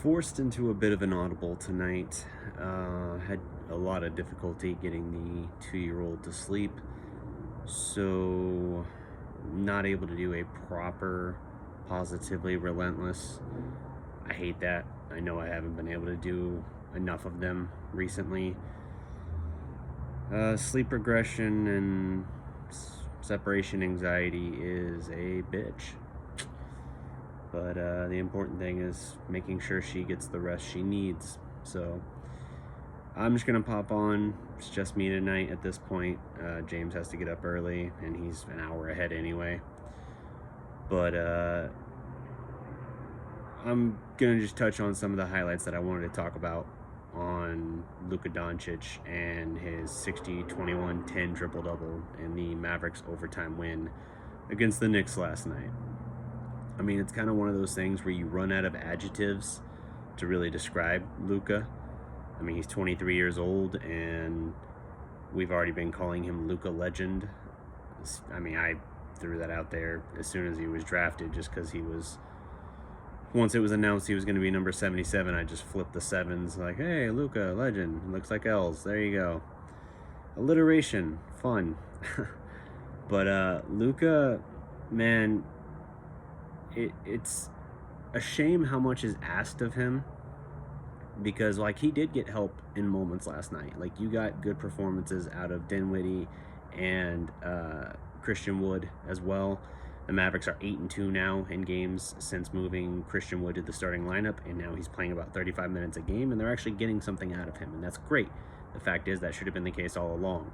forced into a bit of an audible tonight. Had a lot of difficulty getting the 2-year-old to sleep, so not able to do a proper positively relentless. I hate that. I know I haven't been able to do enough of them recently. Sleep regression and separation anxiety is a bitch. But the important thing is making sure she gets the rest she needs. So I'm just going to pop on. It's just me tonight at this point. James has to get up early, and he's an hour ahead anyway. But I'm going to just touch on some of the highlights that I wanted to talk about on Luka Doncic and his 60-21-10 triple-double in the Mavericks overtime win against the Knicks last night. I mean, it's kind of one of those things where you run out of adjectives to really describe Luka. I mean, he's 23 years old, and we've already been calling him Luka Legend. I mean, I threw that out there as soon as he was drafted just because he was... Once it was announced he was going to be number 77, I just flipped the sevens like, hey, Luka, legend. Looks like L's. There you go. Alliteration. Fun. But Luka, man, it's a shame how much is asked of him, because like he did get help in moments last night. Like you got good performances out of Dinwiddie and Christian Wood as well. The Mavericks are 8-2 now in games since moving Christian Wood to the starting lineup, and now he's playing about 35 minutes a game, and they're actually getting something out of him, and that's great. The fact is that should have been the case all along.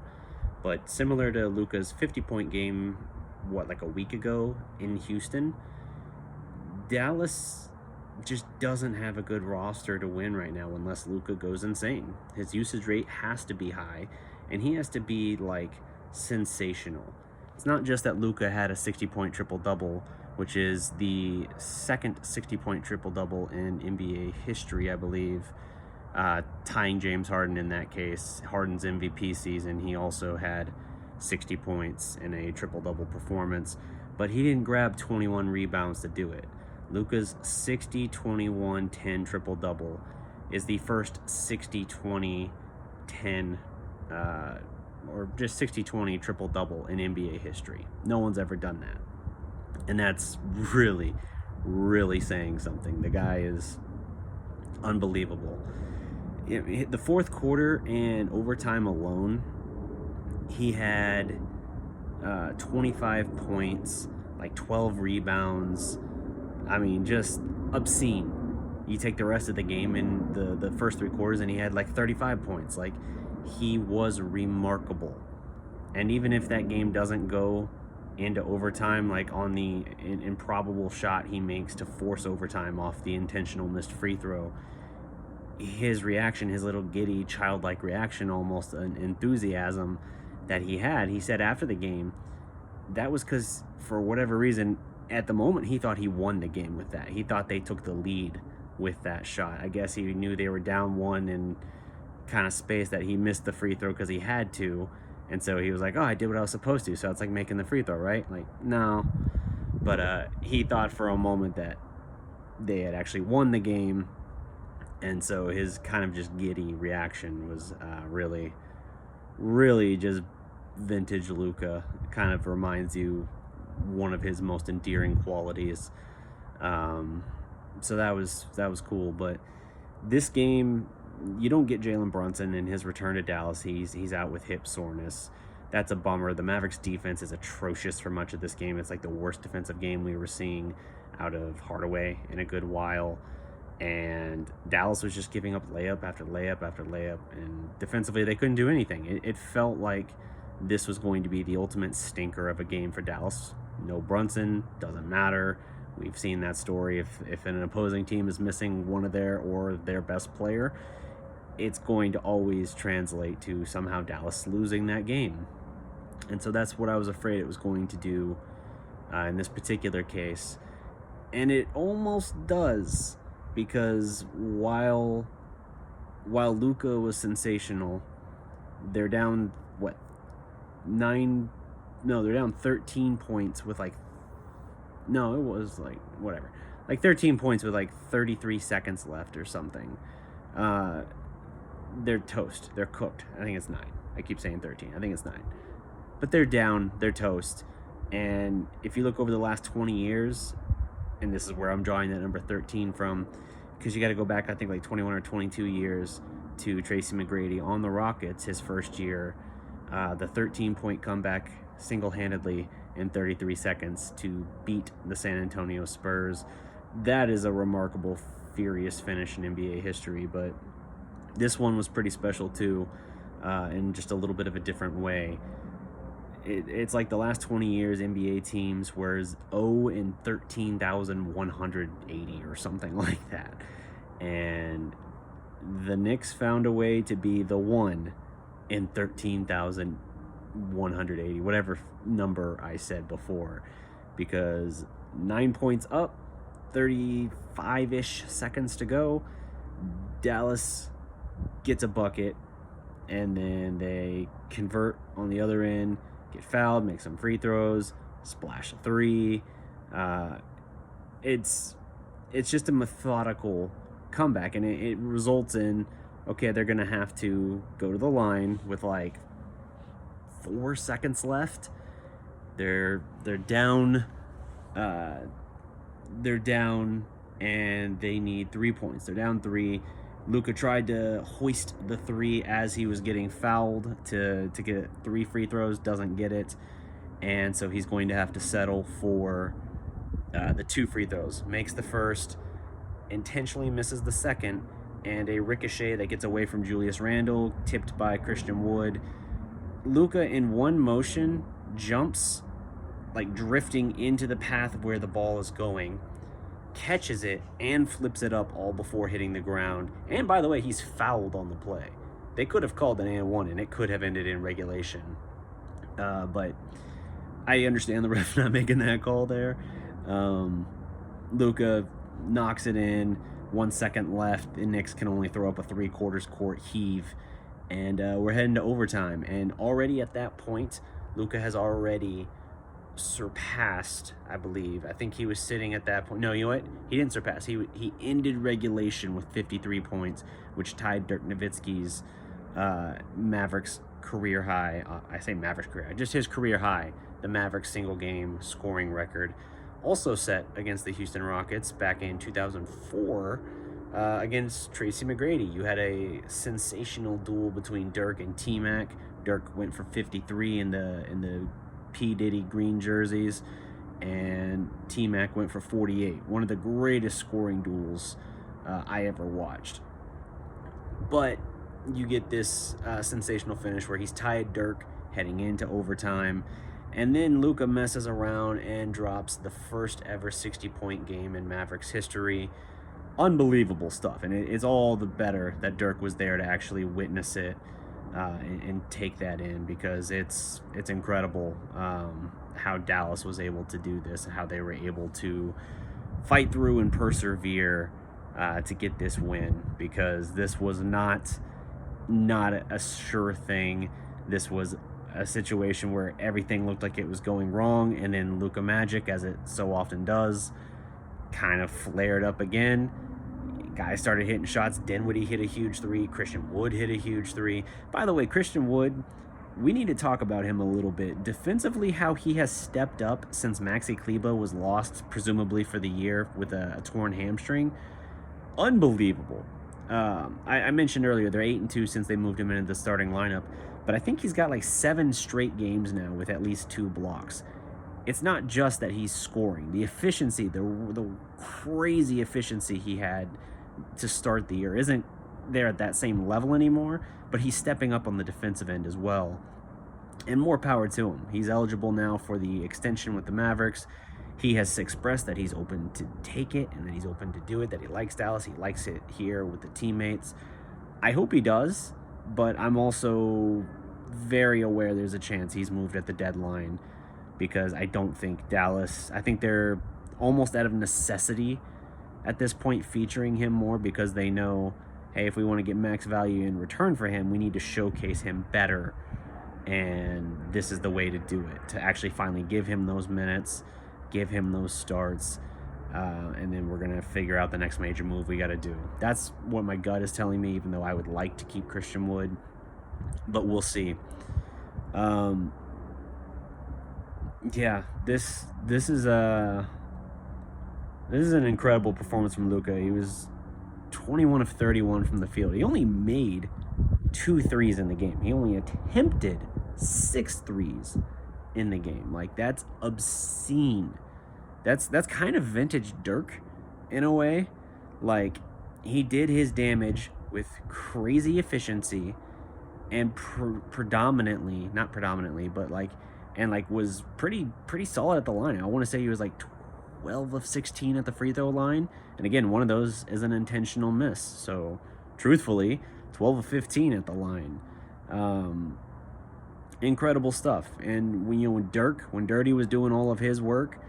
But similar to Luka's 50-point game, like a week ago in Houston, Dallas just doesn't have a good roster to win right now unless Luka goes insane. His usage rate has to be high, and he has to be like sensational. It's not just that Luka had a 60-point triple-double, which is the second 60-point triple-double in NBA history, I believe, tying James Harden in that case. Harden's MVP season, he also had 60 points in a triple-double performance, but he didn't grab 21 rebounds to do it. Luka's 60-21-10 triple-double is the first 60-20-10 or just 60-20 triple-double in NBA history. No one's ever done that. And that's really, really saying something. The guy is unbelievable. The fourth quarter and overtime alone, he had 25 points, like 12 rebounds. I mean, just obscene. You take the rest of the game in the first three quarters, and he had like 35 points. Like, he was remarkable. And even if that game doesn't go into overtime, like on the improbable shot he makes to force overtime off the intentional missed free throw, his reaction, his little giddy, childlike reaction, almost an enthusiasm that he had, he said after the game, that was because, for whatever reason, at the moment, he thought he won the game with that. He thought they took the lead with that shot. I guess he knew they were down one and kind of space that he missed the free throw because he had to, and so he was like, oh, I did what I was supposed to, so it's like making the free throw, right? Like, no. But he thought for a moment that they had actually won the game, and so his kind of just giddy reaction was really, really just vintage Luka. Kind of reminds you one of his most endearing qualities. So that was cool. But this game, you don't get Jalen Brunson in his return to Dallas. He's out with hip soreness. That's a bummer. The Mavericks defense is atrocious for much of this game. It's like the worst defensive game we were seeing out of Hardaway in a good while. And Dallas was just giving up layup after layup after layup. And defensively, they couldn't do anything. It felt like this was going to be the ultimate stinker of a game for Dallas. No Brunson, doesn't matter. We've seen that story. If an opposing team is missing one of their best player, it's going to always translate to somehow Dallas losing that game. And so that's what I was afraid it was going to do in this particular case. And it almost does, because while Luka was sensational, they're down, they're down 13 points with like like 13 points with like 33 seconds left or something. They're toast. They're cooked. I think it's 9. I keep saying 13. I think it's 9. But they're down. They're toast. And if you look over the last 20 years, and this is where I'm drawing that number 13 from, because you got to go back, I think, like 21 or 22 years to Tracy McGrady on the Rockets, his first year, the 13-point comeback single-handedly in 33 seconds to beat the San Antonio Spurs. That is a remarkable, furious finish in NBA history, but this one was pretty special too, in just a little bit of a different way. It's like the last 20 years NBA teams were 0 in 13,180 or something like that. And the Knicks found a way to be the 1 in 13,180, whatever number I said before, because 9 points up, 35-ish seconds to go, Dallas gets a bucket, and then they convert on the other end, get fouled, make some free throws, splash a 3. It's just a methodical comeback, and it results in, okay, they're gonna have to go to the line with like 4 seconds left. They're down. They're down, and they need 3 points. They're down 3. Luka tried to hoist the 3 as he was getting fouled to get 3 free throws, doesn't get it, and so he's going to have to settle for the 2 free throws. Makes the first, intentionally misses the second, and a ricochet that gets away from Julius Randle, tipped by Christian Wood. Luka, in one motion, jumps, like drifting into the path where the ball is going, catches it, and flips it up all before hitting the ground. And by the way, he's fouled on the play. They could have called an and-1, and it could have ended in regulation. But I understand the ref not making that call there. Luka knocks it in, 1 second left. The Knicks can only throw up a 3/4 court heave, and we're heading to overtime. And already at that point, Luka has already surpassed, I believe. I think he was sitting at that point. No, you know what? He didn't surpass. He ended regulation with 53 points, which tied Dirk Nowitzki's Mavericks career high. I say Mavericks career, just his career high. The Mavericks single game scoring record, also set against the Houston Rockets back in 2004 against Tracy McGrady. You had a sensational duel between Dirk and T-Mac. Dirk went for 53 in the P. Diddy green jerseys, and T-Mac went for 48. One of the greatest scoring duels I ever watched. But you get this sensational finish where he's tied Dirk heading into overtime, and then Luka messes around and drops the first ever 60-point game in Mavericks history. Unbelievable stuff, and it's all the better that Dirk was there to actually witness it and take that in, because it's incredible how Dallas was able to do this, and how they were able to fight through and persevere to get this win, because this was not a sure thing. This was a situation where everything looked like it was going wrong, and then Luka Magic, as it so often does, kind of flared up again. Guys started hitting shots. Dinwiddie hit a huge 3. Christian Wood hit a huge 3. By the way, Christian Wood, we need to talk about him a little bit. Defensively, how he has stepped up since Maxi Kleber was lost, presumably for the year, with a torn hamstring. Unbelievable. I mentioned earlier, they're 8-2 since they moved him into the starting lineup, but I think he's got like 7 straight games now with at least 2 blocks. It's not just that he's scoring. The efficiency, the crazy efficiency he had to start the year isn't there at that same level anymore, but he's stepping up on the defensive end as well. And more power to him. He's eligible now for the extension with the Mavericks. He has expressed that he's open to take it, and that he's open to do it, that he likes Dallas, he likes it here with the teammates. I hope he does, but I'm also very aware there's a chance he's moved at the deadline, because I don't think Dallas, I think they're almost out of necessity at this point featuring him more, because they know, hey, if we want to get max value in return for him, we need to showcase him better, and this is the way to do it, to actually finally give him those minutes, give him those starts. And then we're going to figure out the next major move we got to do. That's what my gut is telling me, even though I would like to keep Christian Wood. But we'll see. Yeah, this is an incredible performance from Luka. He was 21 of 31 from the field. He only made 2 threes in the game. He only attempted 6 threes in the game. Like, that's obscene. That's kind of vintage Dirk in a way. Like, he did his damage with crazy efficiency and predominantly, not predominantly, but was pretty solid at the line. I want to say he was like 12 of 16 at the free throw line. And again, one of those is an intentional miss. So truthfully, 12 of 15 at the line. Incredible stuff. And when Dirty was doing all of his work,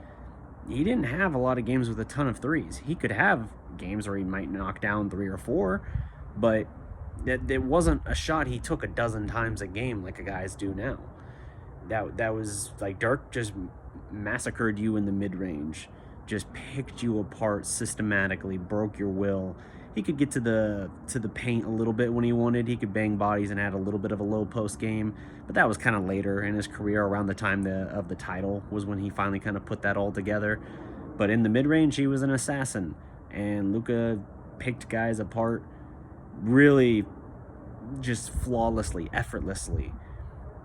he didn't have a lot of games with a ton of threes. He could have games where he might knock down 3 or 4, but that wasn't a shot he took a dozen times a game like guys do now. That was like Dirk just massacred you in the mid-range, just picked you apart systematically, broke your will. He could get to the paint a little bit when he wanted. He could bang bodies and had a little bit of a low post game, but that was kind of later in his career. Around the time of the title was when he finally kind of put that all together. But in the mid-range, he was an assassin, and Luka picked guys apart really just flawlessly, effortlessly.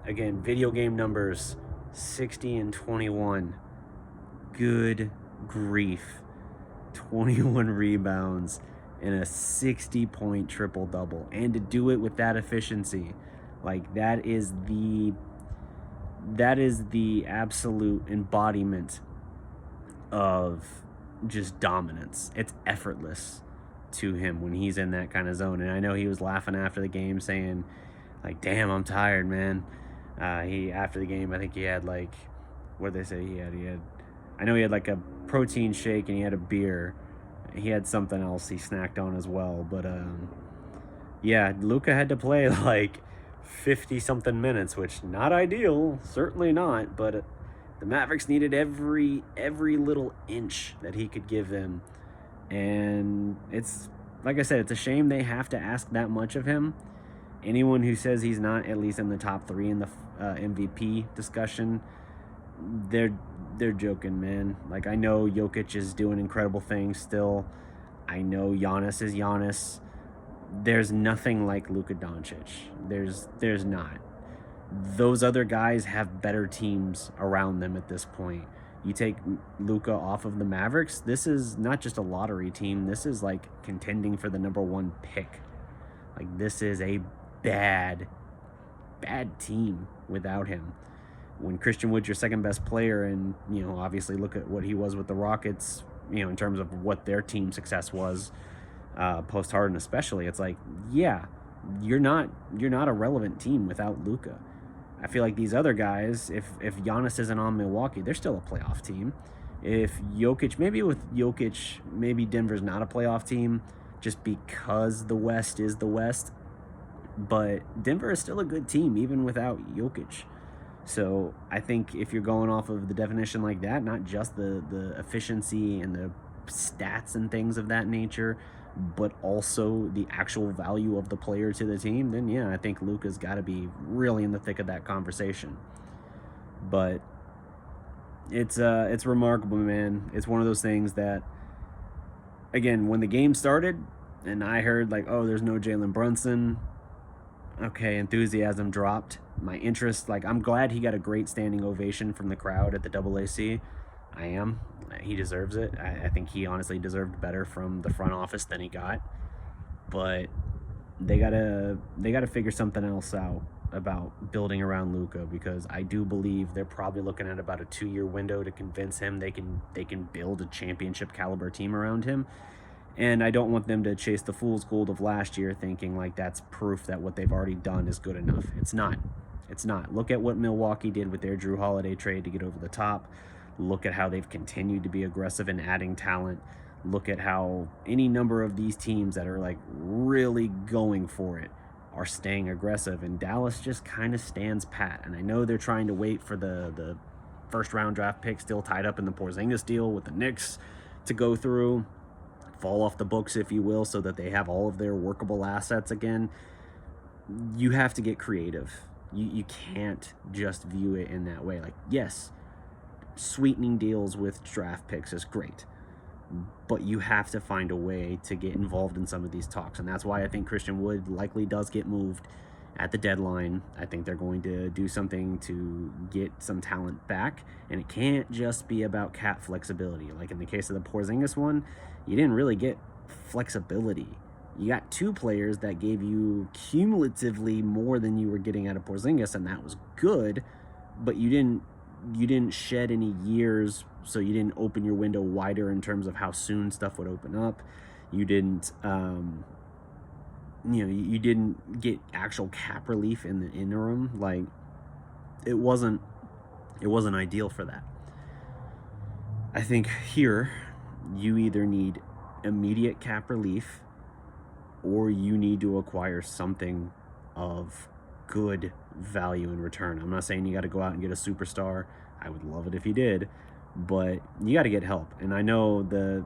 Again, video game numbers, 60 and 21. Good grief. 21 rebounds and a 60-point triple-double. And to do it with that efficiency, like, that is the absolute embodiment of just dominance. It's effortless to him when he's in that kind of zone. And I know he was laughing after the game saying, like, damn, I'm tired, man. After the game, I think he had, like, what did they say he had? I know he had like a protein shake and he had a beer. He had something else he snacked on as well. But yeah, Luka had to play like 50-something minutes, which not ideal, certainly not. But the Mavericks needed every little inch that he could give them. And it's, like I said, it's a shame they have to ask that much of him. Anyone who says he's not at least in the top 3 in the MVP discussion, they're joking, man. Like, I know Jokic is doing incredible things still. I know Giannis is Giannis. There's nothing like Luka Doncic. There's not. Those other guys have better teams around them at this point. You take Luka off of the Mavericks, this is not just a lottery team. This is like contending for the number 1 pick. Like, this is a bad team without him. When Christian Wood's your second best player, and obviously look at what he was with the Rockets, in terms of what their team success was post Harden especially, it's like, yeah, you're not a relevant team without Luka. I feel like these other guys, if Giannis isn't on Milwaukee, they're still a playoff team. If Jokic, maybe Denver's not a playoff team just because the West is the West. But Denver is still a good team, even without Jokic. So I think if you're going off of the definition like that, not just the efficiency and the stats and things of that nature, but also the actual value of the player to the team, then yeah, I think Luka's got to be really in the thick of that conversation. But it's remarkable, man. It's one of those things that, again, when the game started and I heard like, oh, there's no Jalen Brunson, okay, enthusiasm dropped. My interest, like, I'm glad he got a great standing ovation from the crowd at the AAC. I am. He deserves it. I think he honestly deserved better from the front office than he got. But they gotta figure something else out about building around Luka, because I do believe they're probably looking at about a 2-year window to convince him they can build a championship caliber team around him. And I don't want them to chase the fool's gold of last year thinking like that's proof that what they've already done is good enough. It's not. Look at what Milwaukee did with their Drew Holiday trade to get over the top. Look at how they've continued to be aggressive in adding talent. Look at how any number of these teams that are like really going for it are staying aggressive, and Dallas just kind of stands pat. And I know they're trying to wait for the first round draft pick still tied up in the Porzingis deal with the Knicks to go through, fall off the books, if you will, so that they have all of their workable assets again. You have to get creative. You can't just view it in that way. Like, yes, sweetening deals with draft picks is great, but you have to find a way to get involved in some of these talks. And that's why I think Christian Wood likely does get moved at the deadline. I think they're going to do something to get some talent back, and it can't just be about cap flexibility. Like in the case of the Porzingis one, you didn't really get flexibility. You got two players that gave you cumulatively more than you were getting out of Porzingis, and that was good, but you didn't shed any years, so you didn't open your window wider in terms of how soon stuff would open up. You didn't you didn't get actual cap relief in the interim. Like, it wasn't ideal for that. I think here you either need immediate cap relief or you need to acquire something of good value in return. I'm not saying you got to go out and get a superstar. I would love it if you did, but you got to get help. And I know the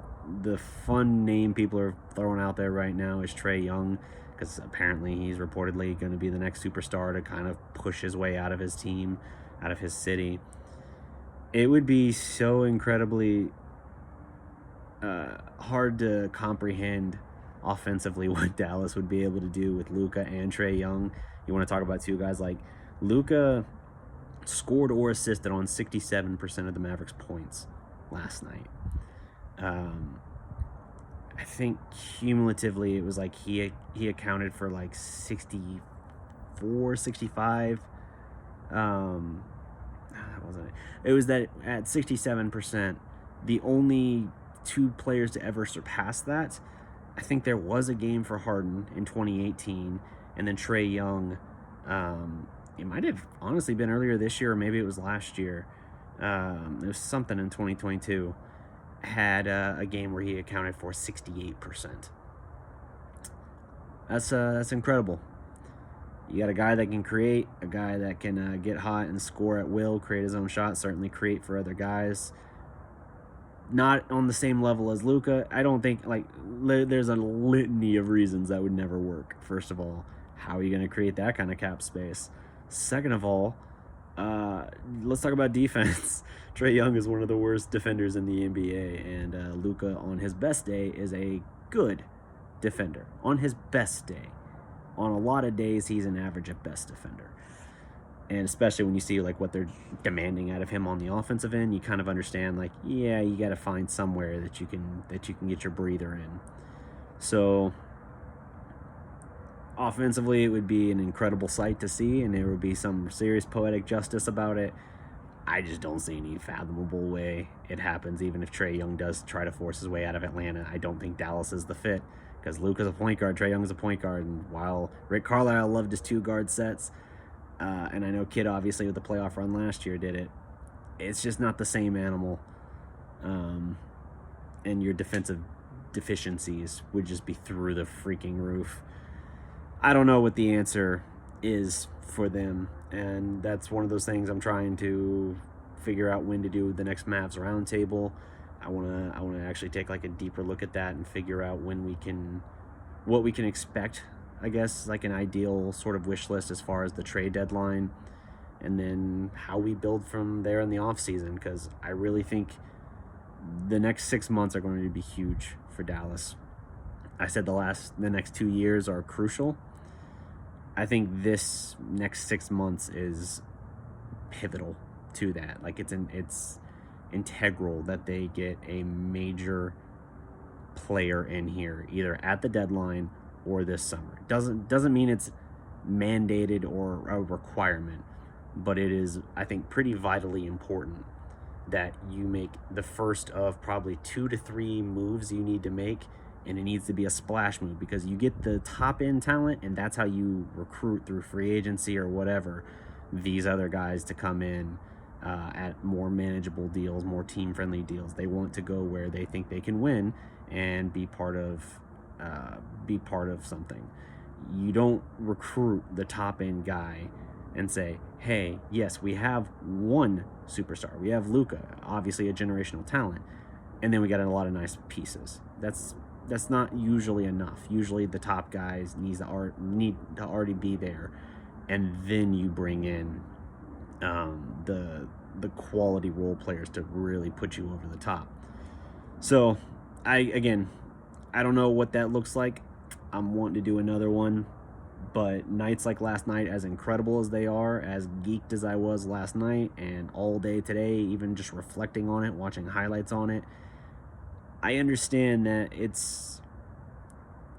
fun name people are throwing out there right now is Trae Young, because apparently he's reportedly going to be the next superstar to kind of push his way out of his team, out of his city. It would be so incredibly hard to comprehend offensively what Dallas would be able to do with Luka and Trae Young. You want to talk about two guys like Luka scored or assisted on 67% of the Mavericks' points last night. I think cumulatively it was like he accounted for like 64, 65. That wasn't it. It was that at 67%, the only two players to ever surpass that. I think there was a game for Harden in 2018, and then Trae Young. It might have honestly been earlier this year, or maybe it was last year. It was something in 2022. Had a game where he accounted for 68%. That's incredible. You got a guy that can create, a guy that can get hot and score at will, create his own shot, certainly create for other guys. Not on the same level as Luka. I don't think, like, there's a litany of reasons that would never work. First of all, how are you going to create that kind of cap space? Second of all, let's talk about defense. Trae Young is one of the worst defenders in the NBA, and Luka, on his best day, is a good defender. On his best day. On a lot of days, he's an average at best defender. And especially when you see like what they're demanding out of him on the offensive end, you kind of understand, like, yeah, you got to find somewhere that you can get your breather in. So offensively, it would be an incredible sight to see, and there would be some serious poetic justice about it. I just don't see any fathomable way it happens, even if Trae Young does try to force his way out of Atlanta. I don't think Dallas is the fit, because Luka's a point guard, Trae Young is a point guard, and while Rick Carlisle loved his two-guard sets, and I know Kidd obviously with the playoff run last year did it, it's just not the same animal, and your defensive deficiencies would just be through the freaking roof. I don't know what the answer is for them, and that's one of those things I'm trying to figure out when to do the next Mavs roundtable. I want to actually take like a deeper look at that and figure out what we can expect, I guess, like an ideal sort of wish list as far as the trade deadline, and then how we build from there in the off season, because I really think the next 6 months are going to be huge for Dallas. I said the next 2 years are crucial. I think this next 6 months is pivotal to that. Like, it's integral that they get a major player in here, either at the deadline or this summer. Doesn't mean it's mandated or a requirement, but it is, I think, pretty vitally important that you make the first of probably 2 to 3 moves you need to make, and it needs to be a splash move, because you get the top end talent, and that's how you recruit through free agency or whatever these other guys to come in at more manageable deals, more team friendly deals. They want to go where they think they can win and be part of something. You don't recruit the top end guy and say, hey, yes, we have one superstar. We have Luka, obviously a generational talent. and then we got a lot of nice pieces. That's not usually enough. Usually the top guys need to already be there, and then you bring in the quality role players to really put you over the top. So I don't know what that looks like. I'm wanting to do another one, but nights like last night, as incredible as they are, as geeked as I was last night and all day today, even just reflecting on it, watching highlights on it, I understand that it's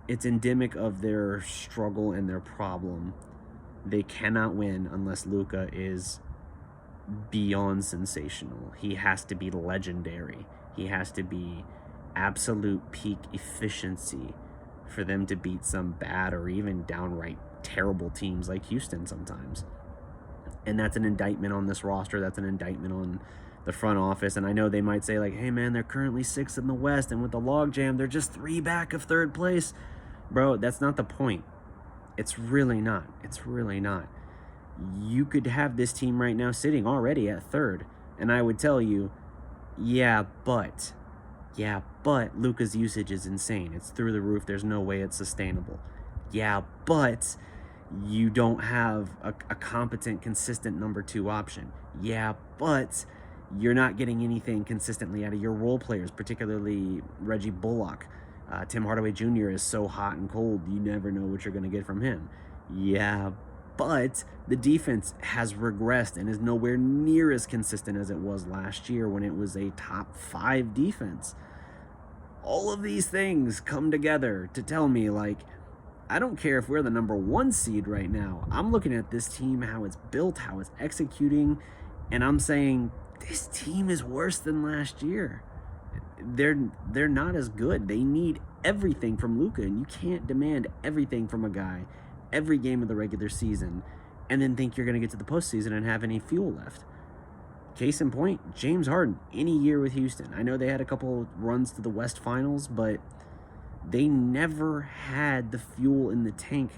endemic of their struggle and their problem. They cannot win unless Luka is beyond sensational. He has to be legendary. He has to be absolute peak efficiency for them to beat some bad or even downright terrible teams like Houston sometimes. And that's an indictment on this roster. That's an indictment on the front office. And I know they might say, like, hey man, they're currently 6th in the West, and with the logjam, they're just 3 back of 3rd place. Bro, that's not the point. It's really not. It's really not. You could have this team right now sitting already at 3rd, and I would tell you, yeah, but Luka's usage is insane. It's through the roof. There's no way it's sustainable. Yeah, but you don't have a competent, consistent number 2 option. Yeah, but you're not getting anything consistently out of your role players, particularly Reggie Bullock. Tim Hardaway Jr. is so hot and cold, you never know what you're going to get from him. Yeah, but the defense has regressed and is nowhere near as consistent as it was last year when it was a top 5 defense. All of these things come together to tell me, like, I don't care if we're the number 1 seed right now. I'm looking at this team, how it's built, how it's executing, and I'm saying this team is worse than last year. They're not as good. They need everything from Luka, and you can't demand everything from a guy every game of the regular season and then think you're going to get to the postseason and have any fuel left. Case in point, James Harden, any year with Houston. I know they had a couple runs to the West Finals, but they never had the fuel in the tank,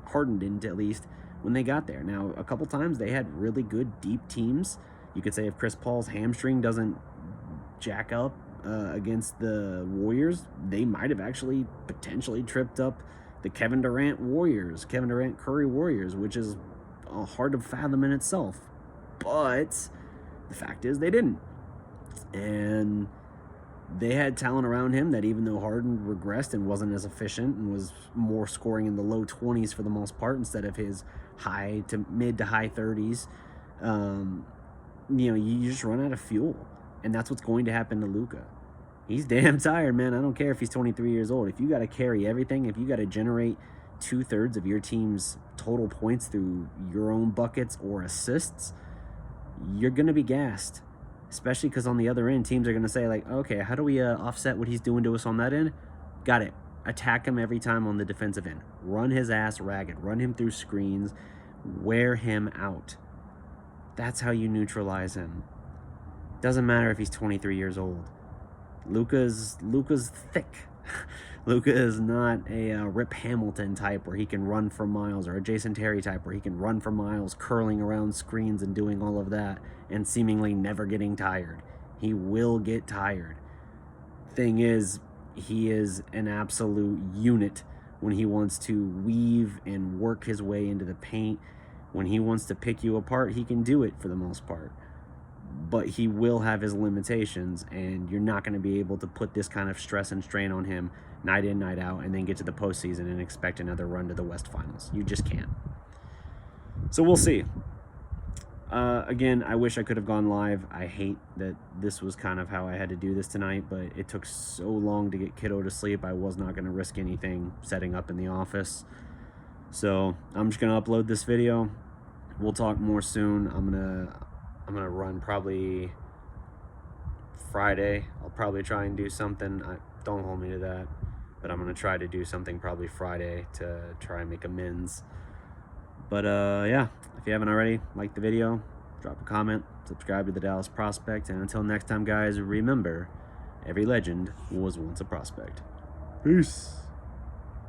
Harden didn't at least, when they got there. Now, a couple times they had really good deep teams. You could say if Chris Paul's hamstring doesn't jack up against the Warriors, they might have actually potentially tripped up the Kevin Durant Curry Warriors, which is hard to fathom in itself. But the fact is they didn't. And they had talent around him that, even though Harden regressed and wasn't as efficient and was more scoring in the low 20s for the most part instead of his mid to high 30s, you just run out of fuel. And that's what's going to happen to Luka. He's damn tired, man. I don't care if he's 23 years old. If you got to carry everything, if you got to generate 2/3 of your team's total points through your own buckets or assists, you're going to be gassed. Especially because on the other end, teams are going to say, like, okay, how do we offset what he's doing to us on that end? Got it. Attack him every time on the defensive end. Run his ass ragged. Run him through screens. Wear him out. That's how you neutralize him. Doesn't matter if he's 23 years old. Luka's thick. Luka is not a Rip Hamilton type where he can run for miles, or a Jason Terry type where he can run for miles, curling around screens and doing all of that and seemingly never getting tired. He will get tired. Thing is, he is an absolute unit when he wants to weave and work his way into the paint. When he wants to pick you apart, he can do it for the most part. But he will have his limitations, and you're not going to be able to put this kind of stress and strain on him night in, night out, and then get to the postseason and expect another run to the West Finals. You just can't. So we'll see. Again, I wish I could have gone live. I hate that this was kind of how I had to do this tonight, but it took so long to get kiddo to sleep. I was not going to risk anything setting up in the office. So I'm just going to upload this video. We'll talk more soon. I'm gonna run probably Friday. I'll probably try and do something. Don't hold me to that, but I'm gonna try to do something probably Friday to try and make amends. But yeah, if you haven't already, like the video, drop a comment, subscribe to the Dallas Prospect, and until next time, guys, remember, every legend was once a prospect. Peace.